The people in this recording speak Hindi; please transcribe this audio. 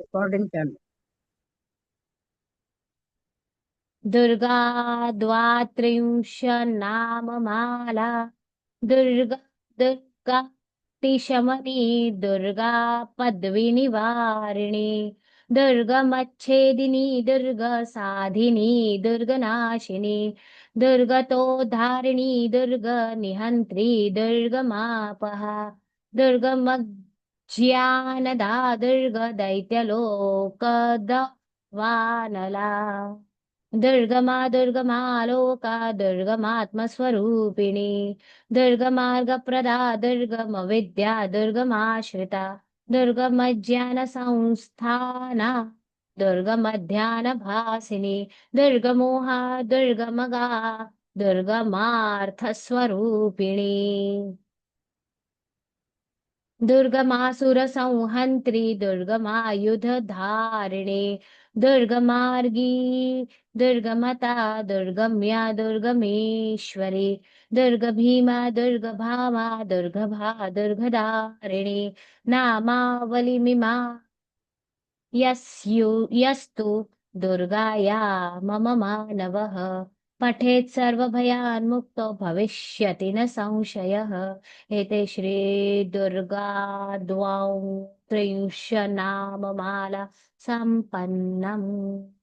रिकॉर्डिंग चालू। दुर्गा द्वात्रिंशन्नाममाला। दुर्गा दुर्गा तिशमनी। दुर्गा पद्विनिवारिणी। दुर्गमच्छेदिनी। दुर्गसाधिनी। दुर्गनाशिनी। दुर्गतोद्धारिणी। दुर्गनिहन्त्री। दुर्गमापहा। दुर्गमज्ञानदा। दुर्गदैत्यलोकदवानला। दुर्गमा दुर्गमालोका। दुर्गमात्मस्वरूपिणी। दुर्गमार्गप्रदा। दुर्गमविद्या। दुर्गमाश्रिता। दुर्गमज्ञानसंस्थाना। दुर्गमध्यानभासिनी। दुर्गमोहा। दुर्गमगा। दुर्गमार्थस्वरूपिणी। दुर्गमासुरसंहन्त्री। दुर्गमायुधधारिणे। दुर्गमार्गी। दुर्गमता। दुर्गम्या। दुर्गमेश्वरी। दुर्गभीमा। दुर्गभामा। दुर्गभा। दुर्गधारिणी। नामावलिमिमा यस्तु दुर्गाया मम मानवः पठेत् सर्वभयान्मुक्तो भविष्यति न संशयः। एते श्री दुर्गा द्वां त्रिंशन्नाममाला सम्पन्नम्।